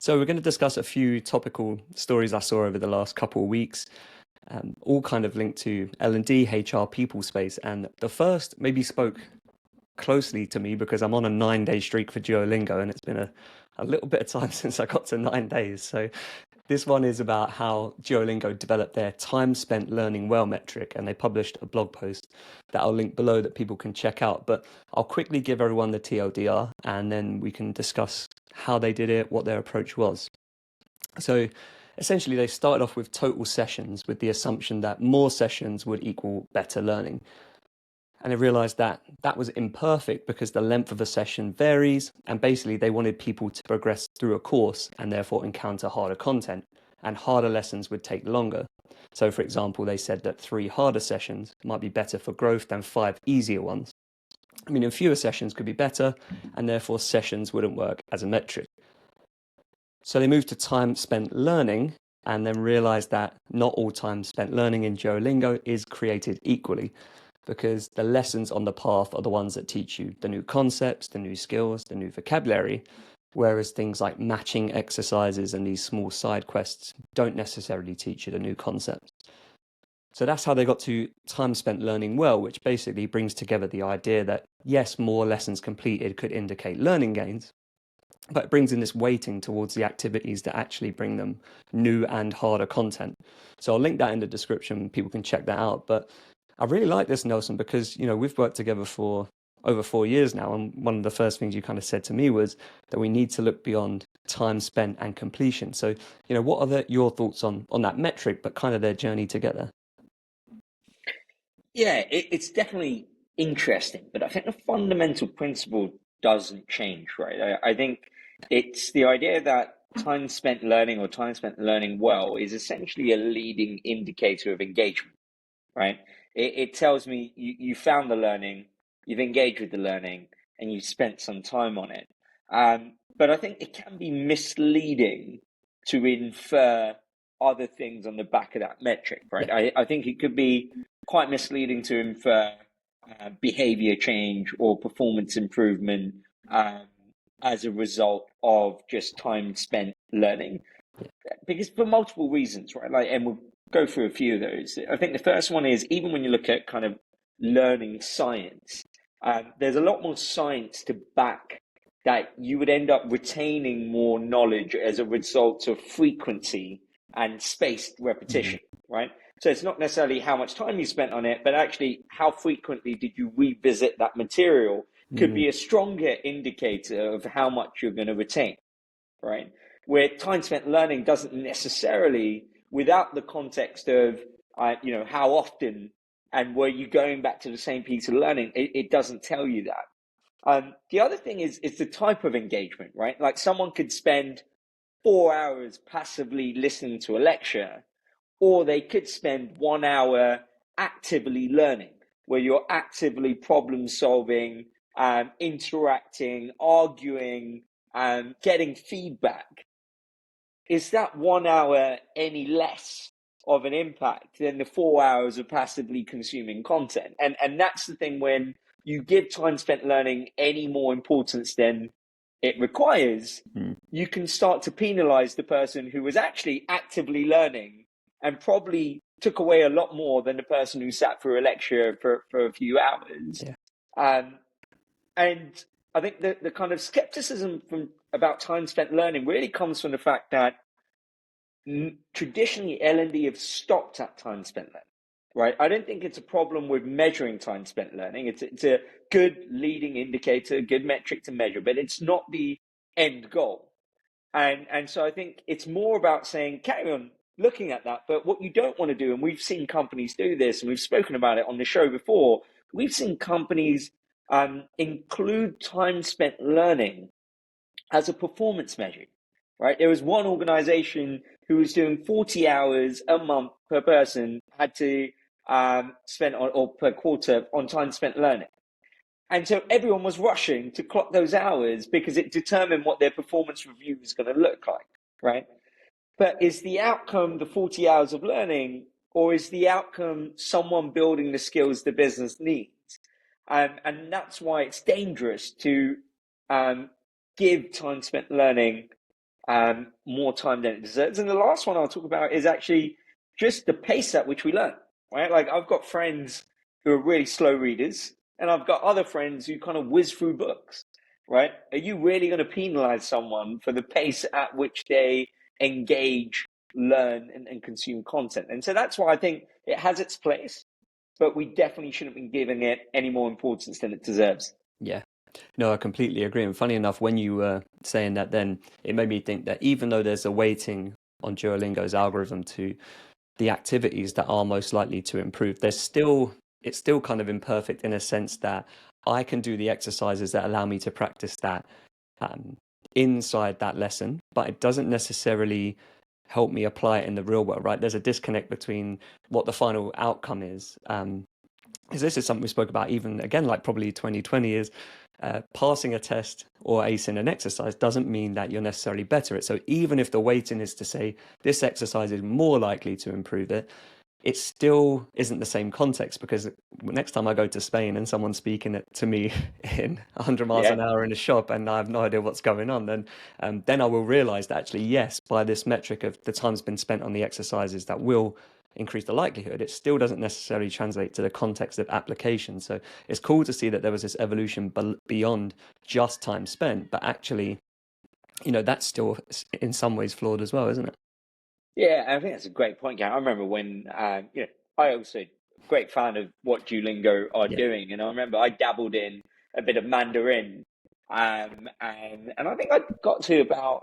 So we're going to discuss a few topical stories I saw over the last couple of weeks, all kind of linked to L&D, HR, people space. And the first maybe spoke closely to me because I'm on a 9 day streak for Duolingo, and it's been a little bit of time since I got to 9 days. So this one is about how Duolingo developed their time spent learning well metric, and they published a blog post that I'll link below that people can check out. But I'll quickly give everyone the TLDR, and then we can discuss how they did it, what their approach was. So essentially, they started off with total sessions with the assumption that more sessions would equal better learning. And they realized that that was imperfect because the length of a session varies. And basically, they wanted people to progress through a course and therefore encounter harder content. And harder lessons would take longer. So, for example, they said that 3 harder sessions might be better for growth than 5 easier ones. I mean, fewer sessions could be better, and therefore sessions wouldn't work as a metric. So they moved to time spent learning and then realized that not all time spent learning in Duolingo is created equally, because the lessons on the path are the ones that teach you the new concepts, the new skills, the new vocabulary, whereas things like matching exercises and these small side quests don't necessarily teach you the new concepts. So that's how they got to time spent learning well, which basically brings together the idea that yes, more lessons completed could indicate learning gains, but it brings in this weighting towards the activities that actually bring them new and harder content. So I'll link that in the description. People can check that out. But I really like this, Nelson, because, we've worked together for over 4 years now. And one of the first things you kind of said to me was that we need to look beyond time spent and completion. So, what are your thoughts on that metric, but kind of their journey together? Yeah, it's definitely interesting, but I think the fundamental principle doesn't change, right? I think it's the idea that time spent learning or time spent learning well is essentially a leading indicator of engagement, right? It tells me you found the learning, you've engaged with the learning, and you've spent some time on it. But I think it can be misleading to infer other things on the back of that metric, right? Yeah. I think it could be quite misleading to infer behavior change or performance improvement as a result of just time spent learning, because for multiple reasons, right? And we'll go through a few of those. I think the first one is, even when you look at kind of learning science, there's a lot more science to back that you would end up retaining more knowledge as a result of frequency and spaced repetition, right? So it's not necessarily how much time you spent on it, but actually how frequently did you revisit that material could be a stronger indicator of how much you're going to retain, right? Where time spent learning doesn't necessarily, without the context of, how often and were you going back to the same piece of learning, it doesn't tell you that. The other thing is the type of engagement, right? Like someone could spend 4 hours passively listening to a lecture, or they could spend 1 hour actively learning, where you're actively problem solving, interacting, arguing, getting feedback. Is that 1 hour any less of an impact than the 4 hours of passively consuming content? And that's the thing, when you give time spent learning any more importance than it requires, you can start to penalize the person who was actually actively learning and probably took away a lot more than the person who sat through a lecture for a few hours. Yeah. And I think the kind of skepticism about time spent learning really comes from the fact that traditionally L&D have stopped at time spent learning, right? I don't think it's a problem with measuring time spent learning. It's a good leading indicator, good metric to measure, but it's not the end goal. And so I think it's more about saying, carry on looking at that. But what you don't want to do, and we've seen companies do this, and we've spoken about it on the show before, we've seen companies include time spent learning as a performance measure, right? There was one organization who was doing 40 hours a month per person, had to spend on, or per quarter, on time spent learning. And so everyone was rushing to clock those hours because it determined what their performance review was going to look like, right? But is the outcome the 40 hours of learning, or is the outcome someone building the skills the business needs? And that's why it's dangerous to give time spent learning more time than it deserves. And the last one I'll talk about is actually just the pace at which we learn, right? Like I've got friends who are really slow readers, and I've got other friends who kind of whiz through books, right? Are you really going to penalize someone for the pace at which they engage, learn, and consume content? And so that's why I think it has its place, but we definitely shouldn't be giving it any more importance than it deserves. Yeah. No, I completely agree. And funny enough, when you were saying that, then it made me think that even though there's a weighting on Duolingo's algorithm to the activities that are most likely to improve, it's still kind of imperfect in a sense that I can do the exercises that allow me to practice that um, inside that lesson, but it doesn't necessarily help me apply it in the real world, right? There's a disconnect between what the final outcome is. Because this is something we spoke about even again, like probably 2020 is passing a test or acing an exercise doesn't mean that you're necessarily better at it. So even if the weighting is to say this exercise is more likely to improve it, it still isn't the same context, because next time I go to Spain and someone's speaking it to me in 100 miles an Yeah. hour in a shop and I have no idea what's going on, then I will realize that actually, yes, by this metric of the time's been spent on the exercises that will increase the likelihood, it still doesn't necessarily translate to the context of application. So it's cool to see that there was this evolution beyond just time spent, but actually, that's still in some ways flawed as well, isn't it? Yeah, I think that's a great point, Gary. I remember when, I also great fan of what Duolingo are Yeah. doing, and I remember I dabbled in a bit of Mandarin, and I think I got to about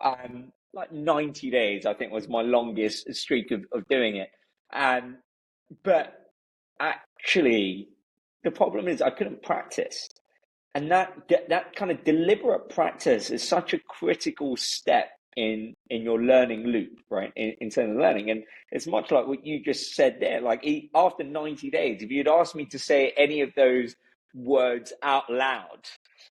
like 90 days. I think was my longest streak of doing it, um, but actually, the problem is I couldn't practice. And that kind of deliberate practice is such a critical step in your learning loop, right? In terms of learning, and it's much like what you just said there. Like after 90 days, if you'd asked me to say any of those words out loud,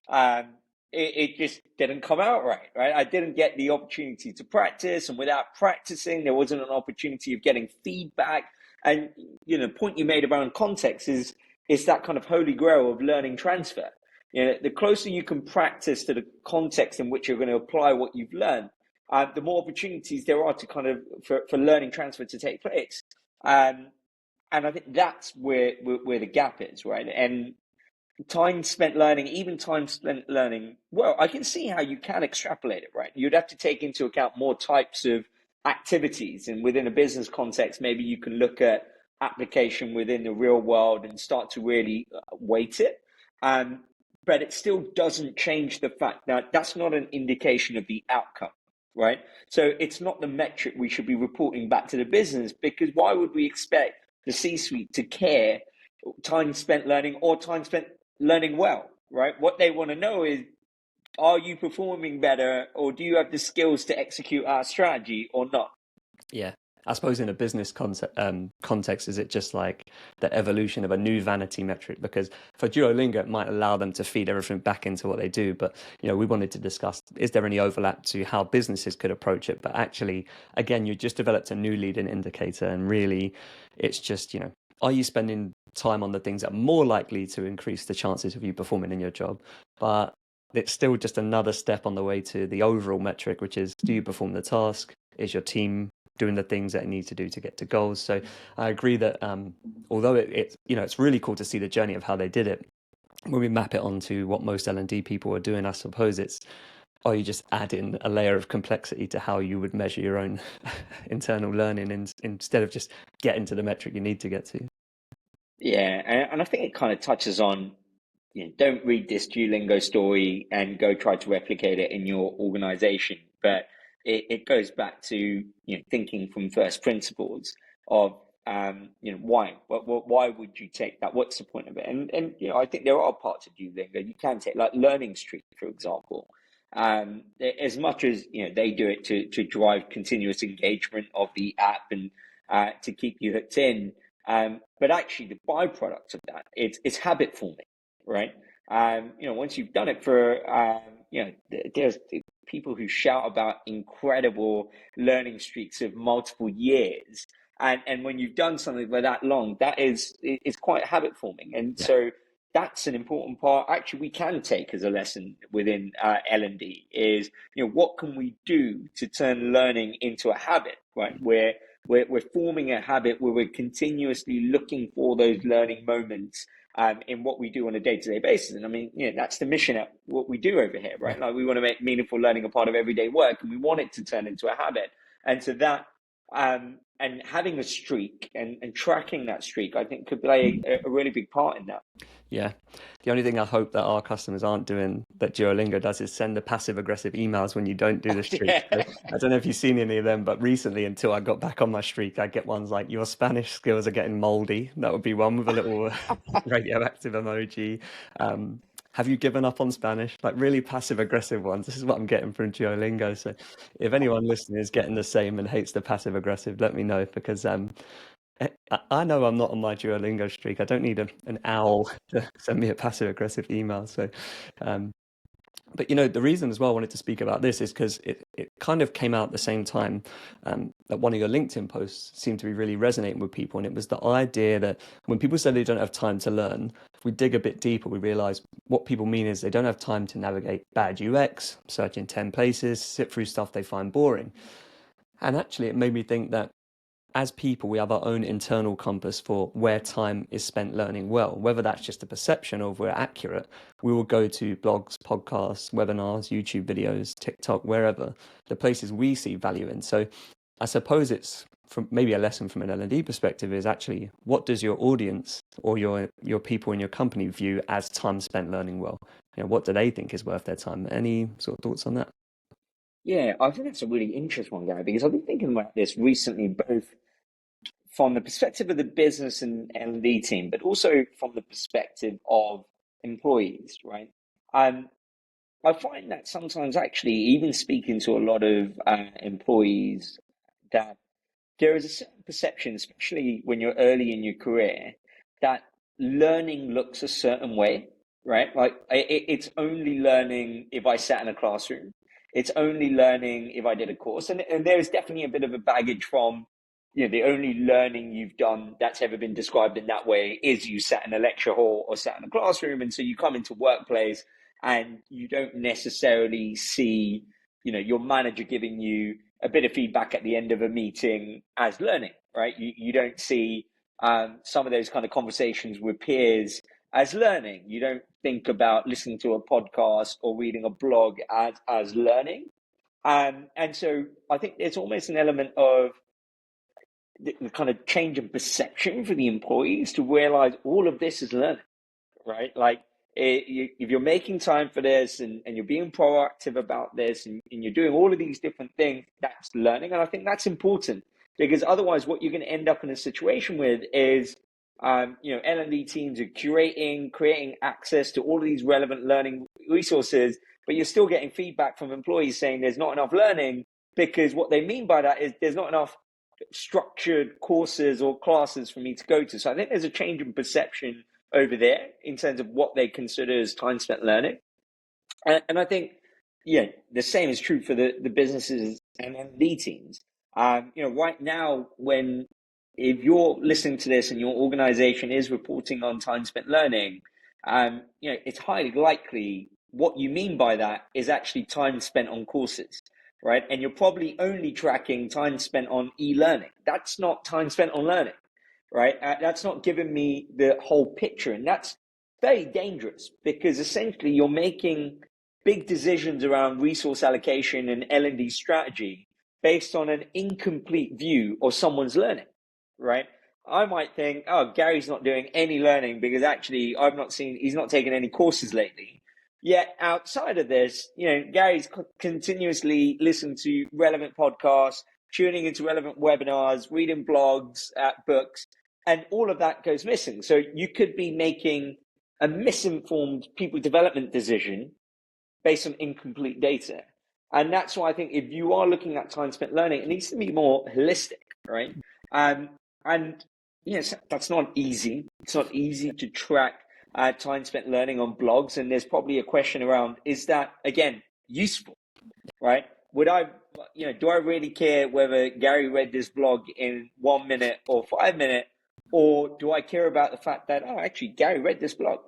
um, it just didn't come out right, right? I didn't get the opportunity to practice, and without practicing, there wasn't an opportunity of getting feedback. And the point you made around context is that kind of holy grail of learning transfer. The closer you can practice to the context in which you're going to apply what you've learned, the more opportunities there are to kind of for learning transfer to take place. Um, and I think that's where the gap is, right? And time spent learning, even time spent learning, well, I can see how you can extrapolate it, right? You'd have to take into account more types of activities. And within a business context, maybe you can look at application within the real world and start to really weight it. But it still doesn't change the fact that that's not an indication of the outcome, right? So it's not the metric we should be reporting back to the business, because why would we expect the C-suite to care time spent learning or time spent learning well, right? What they want to know is, are you performing better, or do you have the skills to execute our strategy or not? Yeah. I suppose in a business context, is it just like the evolution of a new vanity metric? Because for Duolingo, it might allow them to feed everything back into what they do. But, we wanted to discuss, is there any overlap to how businesses could approach it? But actually, again, you just developed a new leading indicator. And really, it's just, are you spending time on the things that are more likely to increase the chances of you performing in your job? But it's still just another step on the way to the overall metric, which is, do you perform the task? Is your team doing the things that it needs to do to get to goals? So I agree that although it's really cool to see the journey of how they did it, when we map it onto what most L&D people are doing, I suppose you just add in a layer of complexity to how you would measure your own internal learning, instead of just getting to the metric you need to get to. Yeah, and I think it kind of touches on, don't read this Duolingo story and go try to replicate it in your organization. But it goes back to thinking from first principles of why why would you take that? What's the point of it? And I think there are parts of Duolingo you can take, like Learning Streak, for example. As much as they do it to drive continuous engagement of the app and to keep you hooked in. But actually, the byproduct of that, it's habit forming, right? Once you've done it for, there's people who shout about incredible learning streaks of multiple years, and when you've done something for that long, that is quite habit forming, and Yeah. so that's an important part. Actually, we can take as a lesson within L&D is, what can we do to turn learning into a habit, right? Where we're forming a habit where we're continuously looking for those learning moments in what we do on a day-to-day basis. And I mean, that's the mission at what we do over here, right? Like we want to make meaningful learning a part of everyday work, and we want it to turn into a habit. And so that, and having a streak and tracking that streak, I think could play a really big part in that. Yeah. The only thing I hope that our customers aren't doing that Duolingo does is send the passive aggressive emails when you don't do the streak. So Yeah. I don't know if you've seen any of them, but recently, until I got back on my streak, I get ones like your Spanish skills are getting moldy. That would be one with a little radioactive emoji. Have you given up on Spanish? Like really passive aggressive ones. This is what I'm getting from Duolingo. So if anyone listening is getting the same and hates the passive aggressive, let me know because I know I'm not on my Duolingo streak. I don't need an owl to send me a passive aggressive email. So, um, but the reason as well I wanted to speak about this is because it kind of came out at the same time that one of your LinkedIn posts seemed to be really resonating with people. And it was the idea that when people say they don't have time to learn, if we dig a bit deeper, we realize what people mean is they don't have time to navigate bad UX, search in 10 places, sit through stuff they find boring. And actually, it made me think that as people, we have our own internal compass for where time is spent learning well. Whether that's just a perception or if we're accurate, we will go to blogs, podcasts, webinars, YouTube videos, TikTok, wherever, the places we see value in. So I suppose it's from maybe a lesson from an L&D perspective is actually what does your audience or your people in your company view as time spent learning well? What do they think is worth their time? Any sort of thoughts on that? Yeah, I think that's a really interesting one, Gary, because I've been thinking about this recently, both from the perspective of the business and L&D team, but also from the perspective of employees, right? I find that sometimes actually, even speaking to a lot of employees, that there is a certain perception, especially when you're early in your career, that learning looks a certain way, right? Like it's only learning if I sat in a classroom. It's only learning if I did a course. And there's definitely a bit of a baggage from, the only learning you've done that's ever been described in that way is you sat in a lecture hall or sat in a classroom. And so you come into workplace and you don't necessarily see, your manager giving you a bit of feedback at the end of a meeting as learning, right? You don't see some of those kind of conversations with peers as learning. You don't think about listening to a podcast or reading a blog as learning. And so I think there's almost an element of the kind of change in perception for the employees to realize all of this is learning, right? Like if you're making time for this and you're being proactive about this and you're doing all of these different things, that's learning. And I think that's important because otherwise what you're going to end up in a situation with is, L&D teams are creating access to all of these relevant learning resources, but you're still getting feedback from employees saying there's not enough learning because what they mean by that is there's not enough structured courses or classes for me to go to. So I think there's a change in perception over there in terms of what they consider as time spent learning. And I think, the same is true for the businesses and L&D teams. Right now, if you're listening to this and your organization is reporting on time spent learning, it's highly likely what you mean by that is actually time spent on courses, right? And you're probably only tracking time spent on e-learning. That's not time spent on learning, right? That's not giving me the whole picture. And that's very dangerous because essentially you're making big decisions around resource allocation and L&D strategy based on an incomplete view of someone's learning, right? I might think, oh, Gary's not doing any learning because actually he's not taken any courses lately. Yet outside of this, Gary's continuously listening to relevant podcasts, tuning into relevant webinars, reading blogs, books, and all of that goes missing. So you could be making a misinformed people development decision based on incomplete data. And that's why I think if you are looking at time spent learning, it needs to be more holistic, right? And yes, that's not easy. It's not easy to track time spent learning on blogs. And there's probably a question around, is that, again, useful, right? Do I really care whether Gary read this blog in 1 minute or 5 minutes? Or do I care about the fact that, oh, actually, Gary read this blog?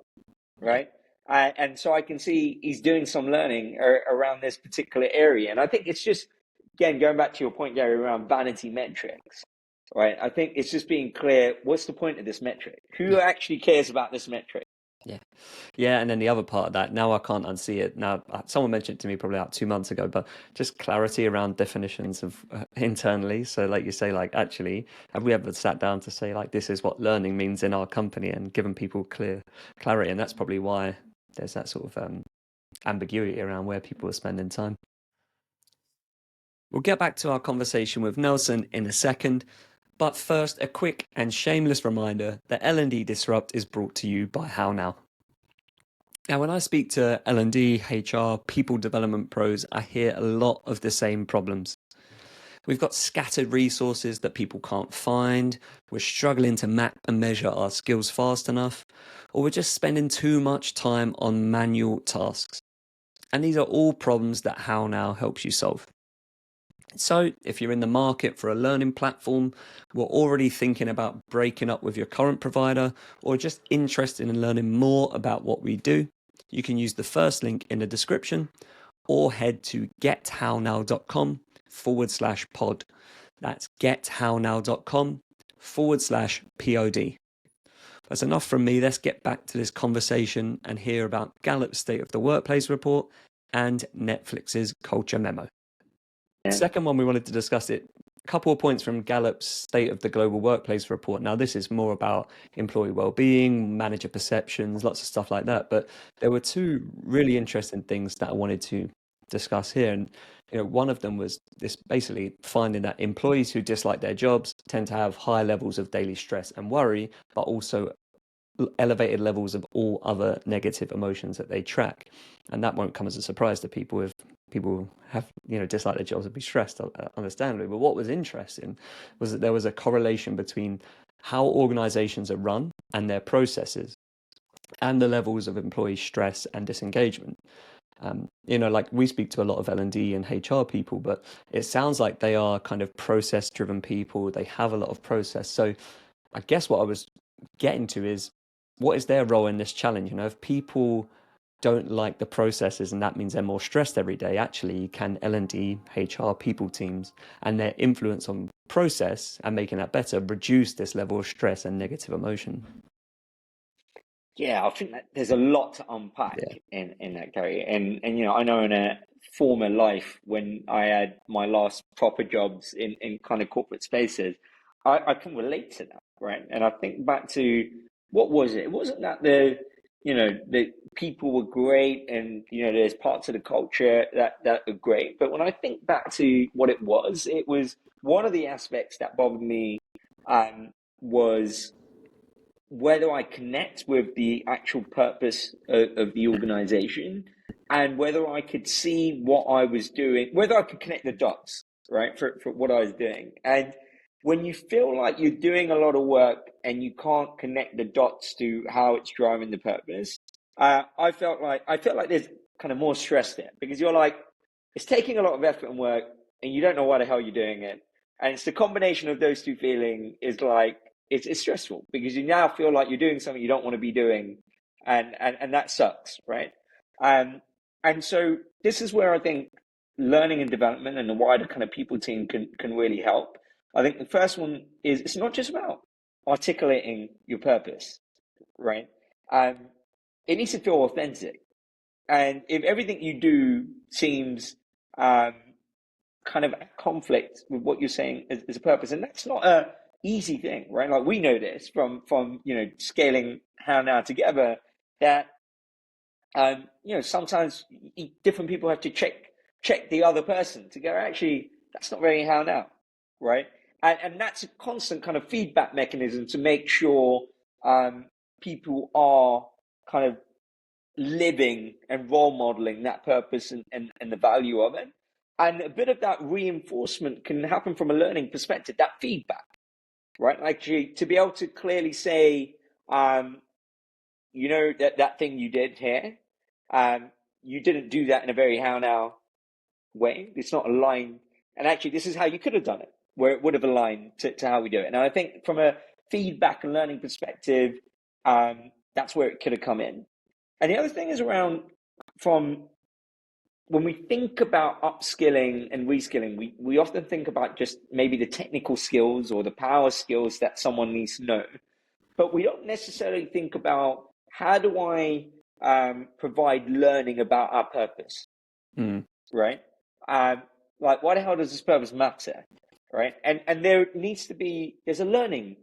right? And so I can see he's doing some learning around this particular area. And I think it's just, again, going back to your point, Gary, around vanity metrics, right? I think it's just being clear, what's the point of this metric? Who actually cares about this metric? Yeah. Yeah, and then the other part of that, now I can't unsee it. Now, someone mentioned it to me probably about 2 months ago, but just clarity around definitions of internally. So, like you say, like actually, have we ever sat down to say like this is what learning means in our company and given people clear clarity? And that's probably why there's that sort of ambiguity around where people are spending time. We'll get back to our conversation with Nelson in a second, but first, a quick and shameless reminder that L&D Disrupt is brought to you by How Now. Now, when I speak to L&D, HR, people development pros, I hear a lot of the same problems. We've got scattered resources that people can't find, we're struggling to map and measure our skills fast enough, or we're just spending too much time on manual tasks. And these are all problems that How Now helps you solve. So, if you're in the market for a learning platform, we're already thinking about breaking up with your current provider, or just interested in learning more about what we do, you can use the first link in the description or head to gethownow.com/pod. That's gethownow.com/pod. That's enough from me. Let's get back to this conversation and hear about Gallup's State of the Workplace report and Netflix's Culture Memo. Second one we wanted to discuss it. A couple of points from Gallup's State of the Global Workplace report. Now, this is more about employee well-being, manager perceptions, lots of stuff like that. But there were two really interesting things that I wanted to discuss here. And one of them was this basically finding that employees who dislike their jobs tend to have high levels of daily stress and worry, but also elevated levels of all other negative emotions that they track. And that won't come as a surprise to people if people have dislike their jobs and be stressed, understandably. But what was interesting was that there was a correlation between how organizations are run and their processes and the levels of employee stress and disengagement. Like we speak to a lot of L&D and HR people, but it sounds like they are kind of process driven people. They have a lot of process. So I guess what I was getting to is, what is their role in this challenge? If people don't like the processes and that means they're more stressed every day, actually can L&D, HR, people teams and their influence on process and making that better reduce this level of stress and negative emotion? Yeah, I think that there's a lot to unpack in that, Gary. And I know in a former life when I had my last proper jobs in kind of corporate spaces, I can relate to that, right? And I think back to, what was it? It wasn't that the people were great and there's parts of the culture that are great. But when I think back to what it was one of the aspects that bothered me was whether I connect with the actual purpose of the organization and whether I could see what I was doing, whether I could connect the dots, right, for what I was doing. And when you feel like you're doing a lot of work and you can't connect the dots to how it's driving the purpose, I felt like there's kind of more stress there, because you're like, it's taking a lot of effort and work and you don't know why the hell you're doing it. And it's the combination of those two feelings is like, it's stressful, because you now feel like you're doing something you don't want to be doing, and that sucks, right? And so this is where I think learning and development and the wider kind of people team can really help. I think the first one is, it's not just about articulating your purpose, right? It needs to feel authentic, and if everything you do seems kind of conflict with what you're saying as a purpose, and that's not a easy thing, right? Like, we know this from scaling How Now together, that sometimes different people have to check the other person to go, actually, that's not very How Now, right? And that's a constant kind of feedback mechanism to make sure people are kind of living and role modeling that purpose and the value of it. And a bit of that reinforcement can happen from a learning perspective, that feedback, right? Like, to be able to clearly say, that thing you did here, you didn't do that in a very How Now way. It's not aligned. And actually, this is how you could have done it, where it would have aligned to how we do it. And I think from a feedback and learning perspective, that's where it could have come in. And the other thing is around from when we think about upskilling and reskilling, we often think about just maybe the technical skills or the power skills that someone needs to know, but we don't necessarily think about how do I provide learning about our purpose, right? Like, why the hell does this purpose matter, right? And there's a learning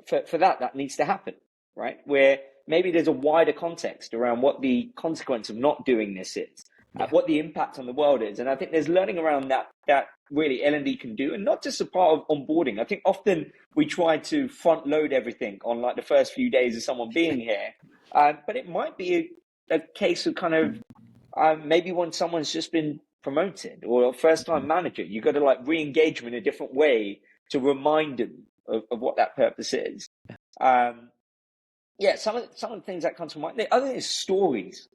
for that needs to happen, right? Where maybe there's a wider context around what the consequence of not doing this is, what the impact on the world is. And I think there's learning around that really L&D can do, and not just a part of onboarding. I think often we try to front load everything on like the first few days of someone being here, but it might be a case of kind of maybe when someone's just been promoted or a first-time manager, you've got to like re-engage them in a different way to remind them of what that purpose is. Some of the things that come to mind. The other is stories,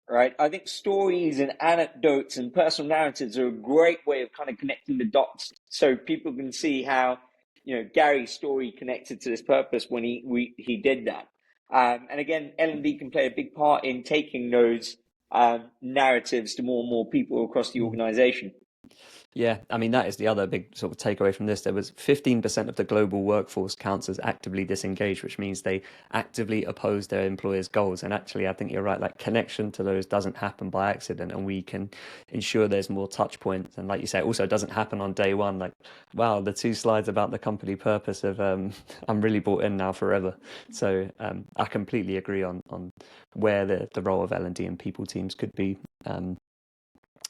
right? I think stories and anecdotes and personal narratives are a great way of kind of connecting the dots, so people can see how Gary's story connected to this purpose when he did that. And again, L&D can play a big part in taking those narratives to more and more people across the organization. Yeah, I mean, that is the other big sort of takeaway from this. There was 15% of the global workforce counts as actively disengaged, which means they actively oppose their employers' goals. And actually, I think you're right, like connection to those doesn't happen by accident, and we can ensure there's more touch points. And like you say, also it doesn't happen on day one. Like, wow, the 2 slides about the company purpose of I'm really bought in now forever. So I completely agree on where the role of L&D and people teams could be.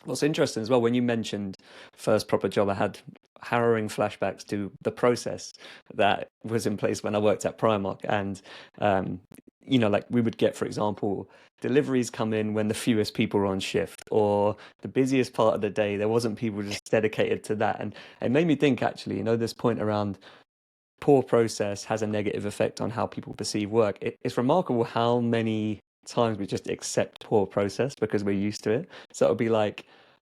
What's interesting as well, when you mentioned first proper job, I had harrowing flashbacks to the process that was in place when I worked at Primark. And, like we would get, for example, deliveries come in when the fewest people were on shift, or the busiest part of the day, there wasn't people just dedicated to that. And it made me think, actually, this point around poor process has a negative effect on how people perceive work. It's remarkable how many times we just accept poor process because we're used to it. So it'll be like,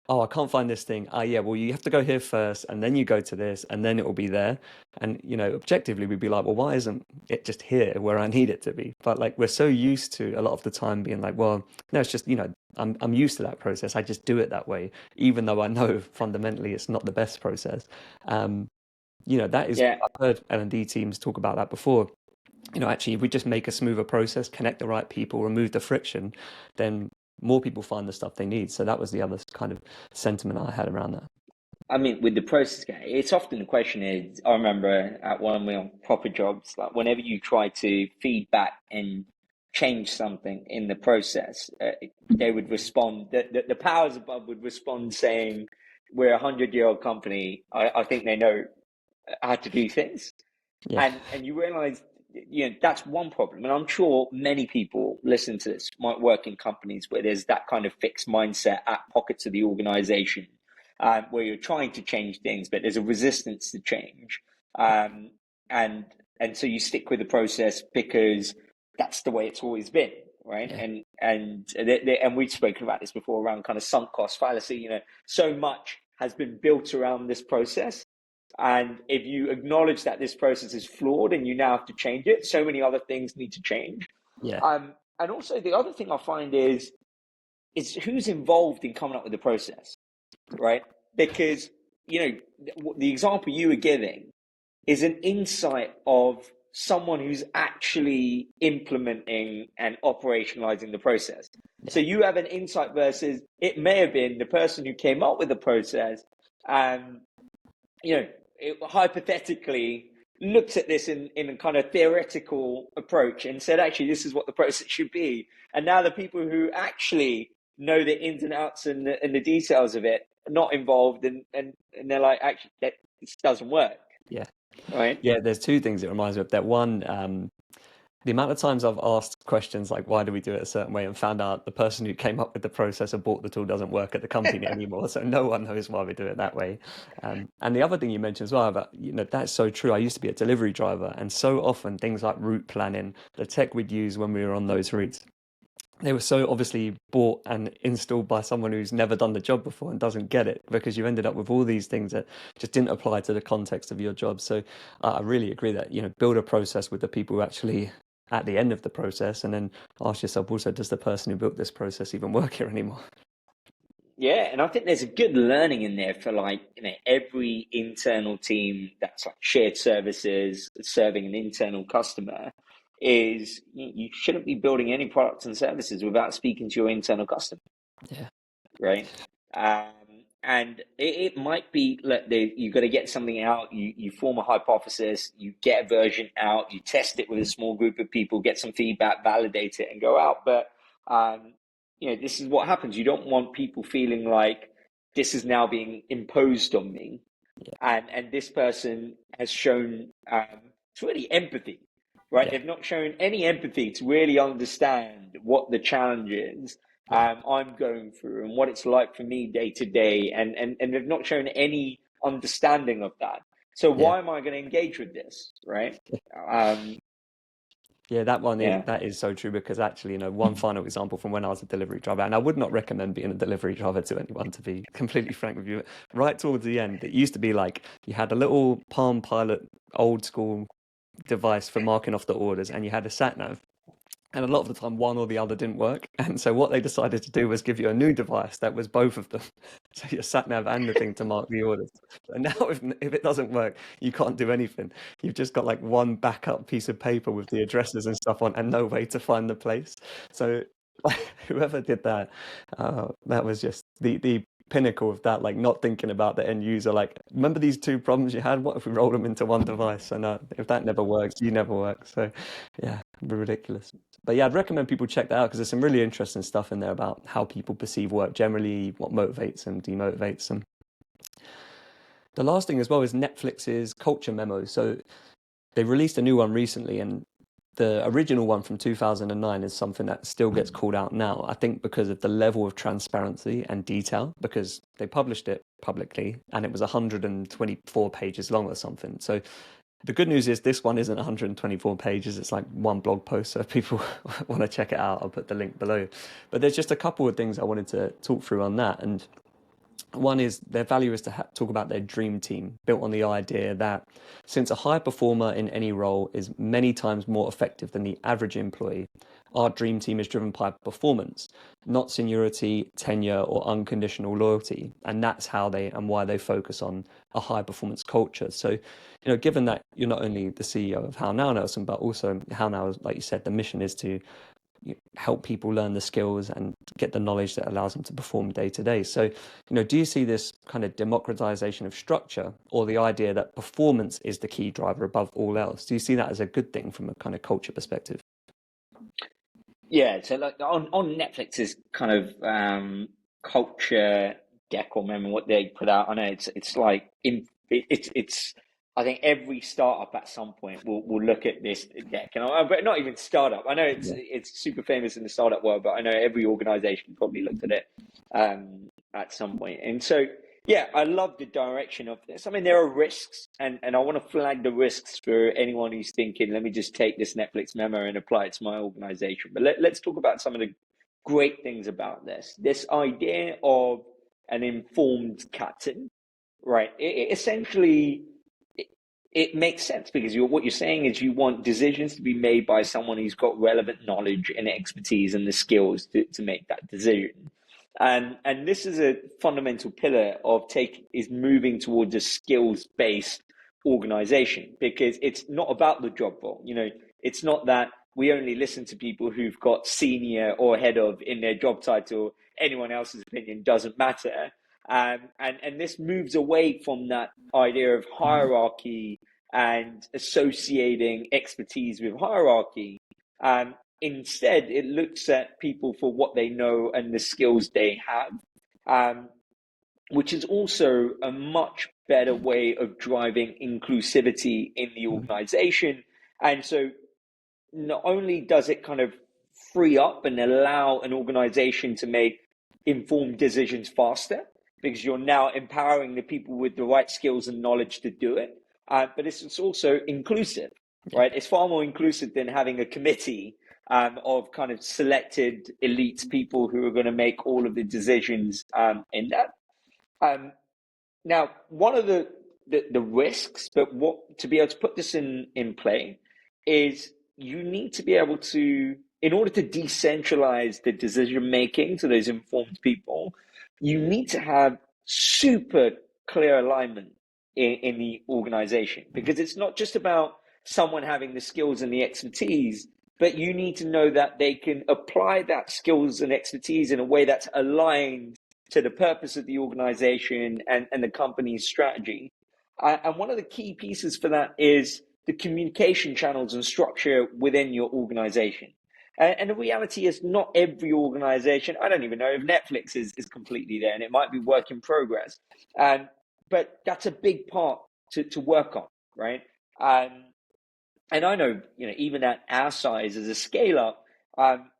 oh, I can't find this thing. Yeah, well, you have to go here first, and then you go to this, and then it will be there. And objectively, we'd be like, well, why isn't it just here where I need it to be? But like, we're so used to a lot of the time being like, well, no, it's just I'm used to that process. I just do it that way, even though I know fundamentally it's not the best process. That is, I've heard L&D teams talk about that before. Actually, if we just make a smoother process, connect the right people, remove the friction, then more people find the stuff they need. So that was the other kind of sentiment I had around that. I mean, with the process guy, it's often the question is, I remember at one of my proper jobs, like whenever you try to feedback and change something in the process, they would respond, the powers above would respond saying, we're a 100-year-old company. I think they know how to do things. Yeah. And you realize, that's one problem. And I'm sure many people listening to this might work in companies where there's that kind of fixed mindset at pockets of the organization, where you're trying to change things, but there's a resistance to change. And so you stick with the process because that's the way it's always been, right? Yeah. And we've spoken about this before around kind of sunk cost fallacy. So much has been built around this process. And if you acknowledge that this process is flawed and you now have to change it, so many other things need to change. Yeah. And also the other thing I find is who's involved in coming up with the process, right? Because, the example you were giving is an insight of someone who's actually implementing and operationalizing the process. Yeah. So you have an insight versus it may have been the person who came up with the process and, it hypothetically looks at this in a kind of theoretical approach and said, actually, this is what the process should be. And now the people who actually know the ins and outs and the details of it are not involved, and they're like, actually, this doesn't work. Yeah. Right. Yeah, there's 2 things it reminds me of. That one, the amount of times I've asked questions like, why do we do it a certain way, and found out the person who came up with the process or bought the tool doesn't work at the company anymore. So no one knows why we do it that way. And the other thing you mentioned as well about, that's so true. I used to be a delivery driver, and so often things like route planning, the tech we'd use when we were on those routes, they were so obviously bought and installed by someone who's never done the job before and doesn't get it, because you ended up with all these things that just didn't apply to the context of your job. So I really agree that, build a process with the people who actually at the end of the process, and then ask yourself also, does the person who built this process even work here anymore? Yeah, and I think there's a good learning in there for like, every internal team that's like shared services serving an internal customer is you shouldn't be building any products and services without speaking to your internal customer, Yeah, right? Um, and it might be, look, you've got to get something out, you form a hypothesis, you get a version out, you test it with a small group of people, get some feedback, validate it, and go out. But this is what happens. You don't want people feeling like this is now being imposed on me, yeah, and this person has shown it's really empathy, right? yeah, They've not shown any empathy to really understand what the challenge is yeah, I'm going through and what it's like for me day to day, and they've not shown any understanding of that. So yeah. why am I going to engage with this, right? Um, Yeah, yeah. that is so true because actually, one final example from when I was a delivery driver, and I would not recommend being a delivery driver to anyone, to be completely frank with you. Right towards the end, it used to be like you had a little Palm Pilot old school device for marking off the orders, and you had a sat nav. And a lot of the time, one or the other didn't work. And so what they decided to do was give you a new device that was both of them. So your sat nav and the thing to mark the orders. And now if it doesn't work, you can't do anything. You've just got like one backup piece of paper with the addresses and stuff on and no way to find the place. So whoever did that, that was just the pinnacle of that, like not thinking about the end user. Like, remember these two problems you had? What if we roll them into one device? And if that never works, you never work. So yeah, it'd be ridiculous. But yeah, I'd recommend people check that out because there's some really interesting stuff in there about how people perceive work generally, what motivates them, demotivates them. The last thing as well is Netflix's culture memo. So they released a new one recently, and the original one from 2009 is something that still gets called out now. I think because of the level of transparency and detail, because they published it publicly and it was 124 pages long or something. So the good news is this one isn't 124 pages. It's like one blog post. So if people want to check it out, I'll put the link below. But there's just a couple of things I wanted to talk through on that. And one is their value is to talk about their dream team, built on the idea that since a high performer in any role is many times more effective than the average employee, our dream team is driven by performance, not seniority, tenure, or unconditional loyalty. And that's how they and why they focus on a high performance culture. So, given that you're not only the CEO of How Now, Nelson, but also How Now, like you said, the mission is to help people learn the skills and get the knowledge that allows them to perform day to day. So, do you see this kind of democratization of structure or the idea that performance is the key driver above all else? Do you see that as a good thing from a kind of culture perspective? Yeah, so like on Netflix's kind of culture deck or memo, what they put out, I know it's like it's I think every startup at some point will look at this deck, and but not even startup. I know Yeah, it's super famous in the startup world, but I know every organization probably looked at it at some point. And so yeah, I love the direction of this. I mean, there are risks, and I want to flag the risks for anyone who's thinking, let me just take this Netflix memo and apply it to my organization. But let's talk about some of the great things about this. This idea of an informed captain, right? It essentially it makes sense because what you're saying is you want decisions to be made by someone who's got relevant knowledge and expertise and the skills to make that decision. And this is a fundamental pillar of is moving towards a skills based organization because it's not about the job role. It's not that we only listen to people who've got senior or head of in their job title. Anyone else's opinion doesn't matter. And this moves away from that idea of hierarchy and associating expertise with hierarchy. Instead, it looks at people for what they know and the skills they have, which is also a much better way of driving inclusivity in the organization. And so not only does it kind of free up and allow an organization to make informed decisions faster, because you're now empowering the people with the right skills and knowledge to do it, but it's also inclusive, yeah, right? It's far more inclusive than having a committee of kind of selected elite people who are going to make all of the decisions in that. Now, one of the risks, but what to be able to put this in play is you need to be able to, in order to decentralize the decision making to those informed people, you need to have super clear alignment in the organization, because it's not just about someone having the skills and the expertise, but you need to know that they can apply that skills and expertise in a way that's aligned to the purpose of the organization and the company's strategy. And one of the key pieces for that is the communication channels and structure within your organization. And the reality is, not every organization, I don't even know if Netflix is completely there, and it might be work in progress. But that's a big part to work on, right? And I know, even at our size as a scale up,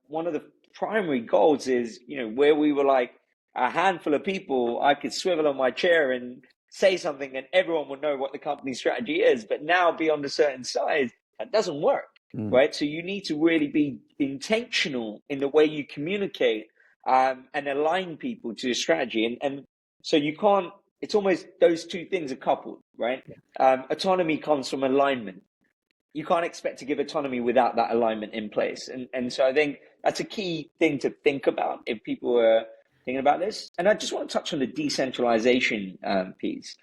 one of the primary goals is, where we were like a handful of people, I could swivel on my chair and say something and everyone would know what the company strategy is. But now, beyond a certain size, that doesn't work, right? So you need to really be intentional in the way you communicate and align people to your strategy. And so you can't, it's almost those two things are coupled, right? Autonomy comes from alignment. You can't expect to give autonomy without that alignment in place. And so I think that's a key thing to think about if people are thinking about this. And I just want to touch on the decentralization piece,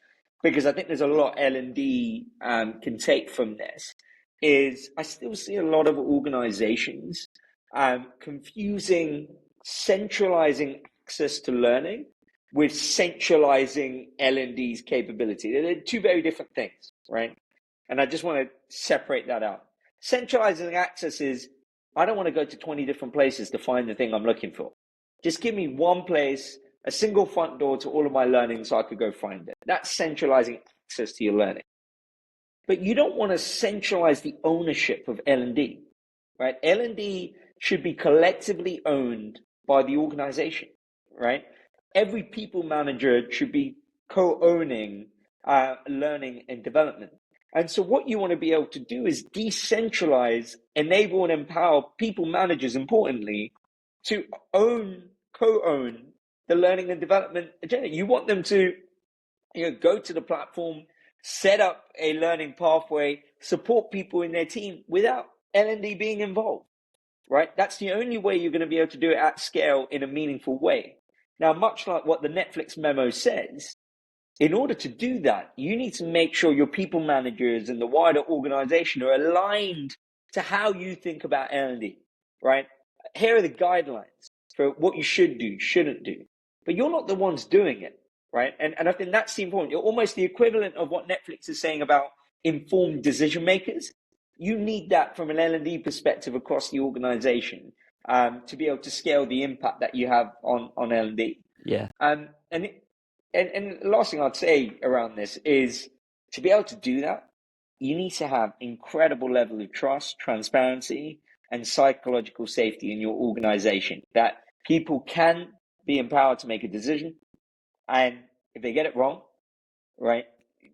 because I think there's a lot L&D can take from this. Is I still see a lot of organizations confusing centralizing access to learning with centralizing L&D's capability. They're two very different things, right? And I just want to separate that out. Centralizing access is, I don't want to go to 20 different places to find the thing I'm looking for. Just give me one place, a single front door to all of my learning so I could go find it. That's centralizing access to your learning. But you don't want to centralize the ownership of L&D, right? L&D should be collectively owned by the organization, right? Every people manager should be co-owning learning and development. And so what you want to be able to do is decentralize, enable and empower people managers, importantly, to co-own the learning and development agenda. You want them to go to the platform, set up a learning pathway, support people in their team without L&D being involved, right? That's the only way you're going to be able to do it at scale in a meaningful way. Now, much like what the Netflix memo says, in order to do that, you need to make sure your people managers and the wider organization are aligned to how you think about L&D, right? Here are the guidelines for what you should do, shouldn't do. But you're not the ones doing it, right? And I think that's the important. You're almost the equivalent of what Netflix is saying about informed decision makers. You need that from an L&D perspective across the organization to be able to scale the impact that you have on L&D. Yeah. And the last thing I'd say around this is, to be able to do that, you need to have incredible level of trust, transparency, and psychological safety in your organization, that people can be empowered to make a decision. And if they get it wrong, right,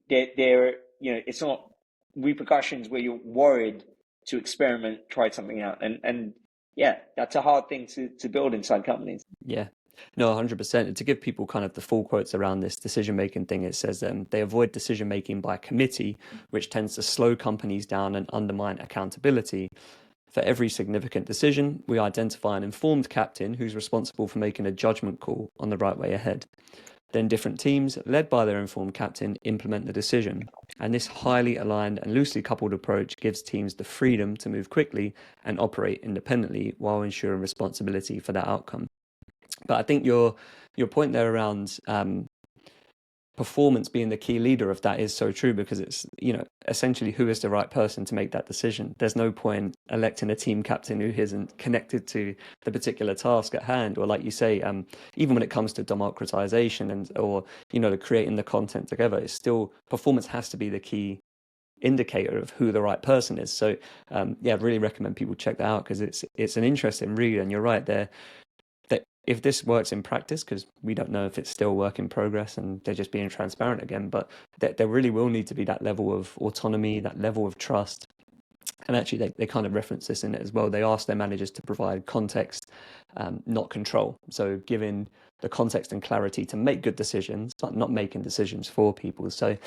it's not repercussions where you're worried to experiment, try something out. And yeah, that's a hard thing to build inside companies. Yeah. No, 100%. And to give people kind of the full quotes around this decision-making thing, it says they avoid decision-making by committee, which tends to slow companies down and undermine accountability. For every significant decision, we identify an informed captain who's responsible for making a judgment call on the right way ahead. Then different teams, led by their informed captain, implement the decision. And this highly aligned and loosely coupled approach gives teams the freedom to move quickly and operate independently while ensuring responsibility for that outcome. But I think your point there around performance being the key leader of that is so true, because it's, essentially who is the right person to make that decision. There's no point electing a team captain who isn't connected to the particular task at hand, or like you say, even when it comes to democratization or creating the content together, it's still, performance has to be the key indicator of who the right person is. So yeah, really recommend people check that out, because it's an interesting read. And you're right there, that if this works in practice, because we don't know if it's still work in progress and they're just being transparent again, but there really will need to be that level of autonomy, that level of trust. And actually they kind of reference this in it as well. They ask their managers to provide context, not control. So giving the context and clarity to make good decisions, but not making decisions for people. So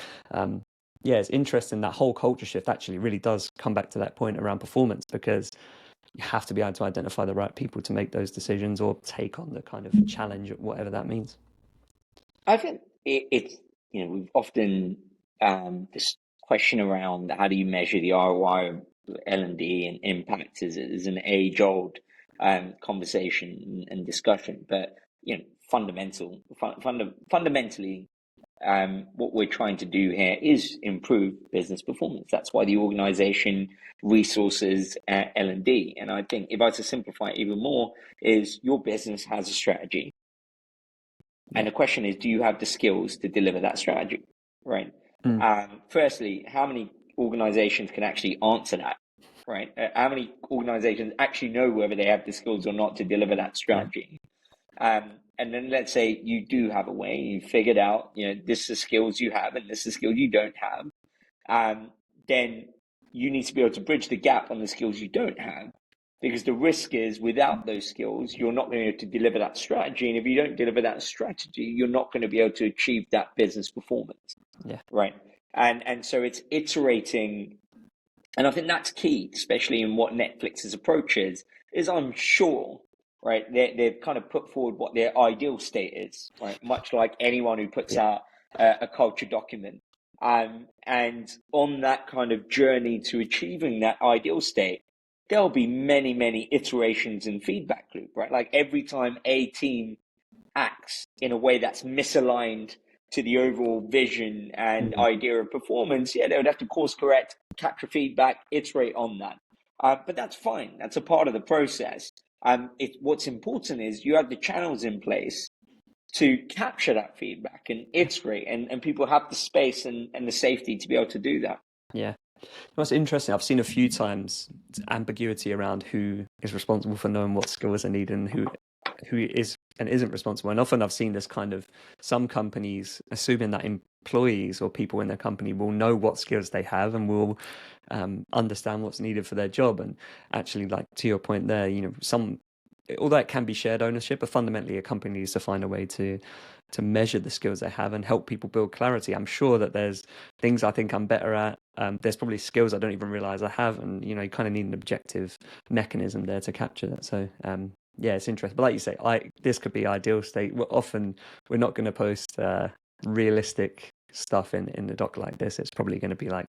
Yeah, it's interesting that whole culture shift actually really does come back to that point around performance, because you have to be able to identify the right people to make those decisions or take on the kind of challenge, whatever that means. I think it's, we've often, this question around how do you measure the ROI of L&D and impact is an age-old conversation and discussion. But, fundamentally, what we're trying to do here is improve business performance. That's why the organization resources L&D. And I think if I was to simplify it even more, is your business has a strategy. And Yeah. the question is, do you have the skills to deliver that strategy? Right. Firstly, how many organizations can actually answer that? Right. How many organizations actually know whether they have the skills or not to deliver that Yeah. strategy? And then let's say you do have a way, you figured out, this is the skills you have and this is the skills you don't have. Then you need to be able to bridge the gap on the skills you don't have, because the risk is without those skills, you're not going to be able to deliver that strategy. And if you don't deliver that strategy, you're not going to be able to achieve that business performance. Yeah. Right. And so it's iterating. And I think that's key, especially in what Netflix's approach is I'm sure, right, they've kind of put forward what their ideal state is, right? Much like anyone who puts Yeah. out a culture document. And on that kind of journey to achieving that ideal state, there'll be many, many iterations and feedback loop, right? Like every time a team acts in a way that's misaligned to the overall vision and idea of performance, they would have to course correct, capture feedback, iterate on that. But that's fine. That's a part of the process. What's important is you have the channels in place to capture that feedback and iterate, and people have the space and the safety to be able to do that. Yeah. What's interesting, I've seen a few times ambiguity around who is responsible for knowing what skills are needed and who is and isn't responsible. And often I've seen this kind of some companies assuming that employees or people in their company will know what skills they have and will understand what's needed for their job. And actually, like to your point there, although it can be shared ownership, but fundamentally a company needs to find a way to measure the skills they have and help people build clarity. I'm sure that there's things I think I'm better at. There's probably skills I don't even realize I have, and you kind of need an objective mechanism there to capture that. So yeah, it's interesting. But like you say, this could be ideal state. We're not going to post realistic stuff in the doc like this. It's probably going to be like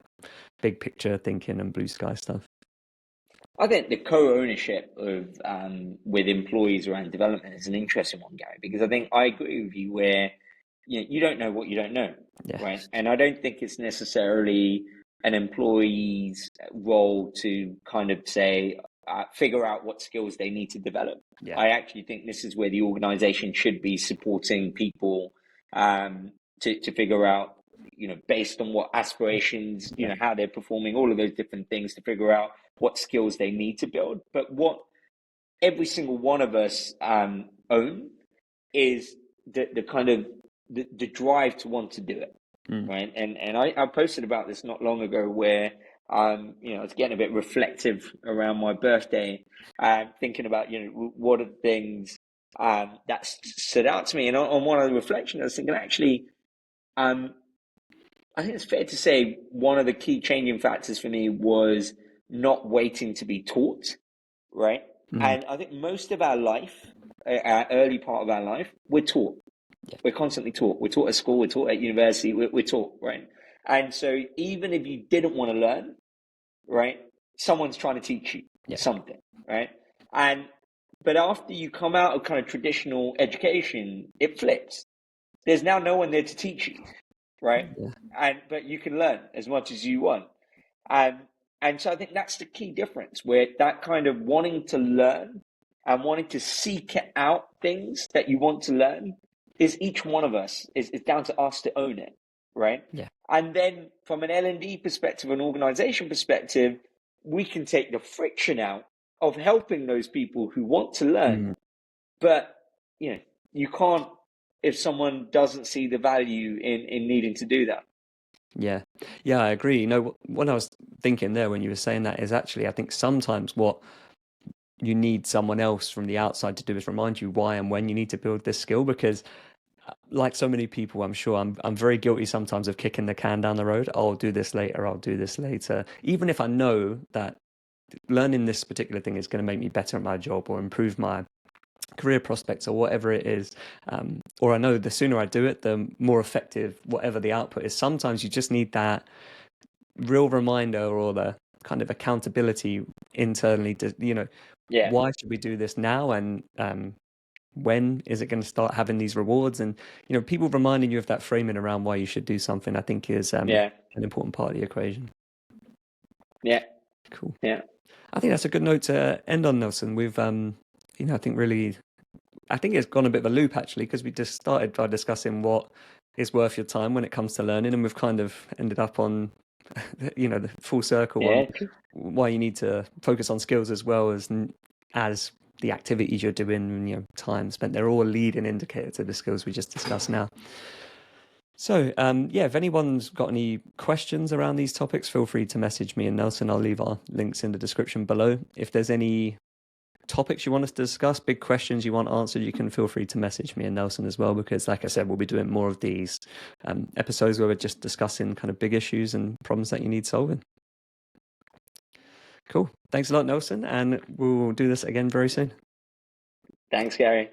big picture thinking and blue sky stuff. I think the co-ownership of with employees around development is an interesting one, Gary, because I think I agree with you where you don't know what you don't know, right? And I don't think it's necessarily an employee's role to kind of say figure out what skills they need to develop. I actually think this is where the organization should be supporting people to figure out, based on what aspirations, how they're performing, all of those different things, to figure out what skills they need to build. But what every single one of us own is the kind of the drive to want to do it, right? And I posted about this not long ago where I was getting a bit reflective around my birthday, thinking about what are the things that stood out to me. And on one of the reflections, I was thinking actually, I think it's fair to say one of the key changing factors for me was not waiting to be taught, right? And I think most of our life, our early part of our life, we're taught. We're constantly taught. We're taught at school, we're taught at university, we're taught, right? And so even if you didn't want to learn, right, someone's trying to teach you something, right? But after you come out of kind of traditional education, it flips. There's now no one there to teach you, right? But you can learn as much as you want. And so I think that's the key difference, where that kind of wanting to learn and wanting to seek out things that you want to learn is each one of us is down to us to own it, right? And then from an L&D perspective, an organization perspective, we can take the friction out of helping those people who want to learn. But you can't if someone doesn't see the value in needing to do that. Yeah, I agree. What I was thinking there when you were saying that is actually, I think sometimes what you need someone else from the outside to do is remind you why and when you need to build this skill, because like so many people, I'm sure I'm very guilty sometimes of kicking the can down the road. I'll do this later, I'll do this later. Even if I know that learning this particular thing is going to make me better at my job or improve my career prospects or whatever it is, or I know the sooner I do it, the more effective whatever the output is. Sometimes you just need that real reminder or the kind of accountability internally to, Yeah, why should we do this now? And when is it going to start having these rewards? And, people reminding you of that framing around why you should do something, I think is yeah, an important part of the equation. yeah, Cool. yeah, I think that's a good note to end on, Nelson. We've, I think it's gone a bit of a loop actually, because we just started by discussing what is worth your time when it comes to learning, and we've kind of ended up on, the full circle on yeah. why you need to focus on skills as well as the activities you're doing, time spent. They're all a leading indicator to the skills we just discussed now. So, yeah, if anyone's got any questions around these topics, feel free to message me and Nelson. I'll leave our links in the description below. If there's any topics you want us to discuss, big questions you want answered, you can feel free to message me and Nelson as well, because like I said, we'll be doing more of these episodes where we're just discussing kind of big issues and problems that you need solving. Cool. Thanks a lot, Nelson, and we'll do this again very soon. Thanks, Gary.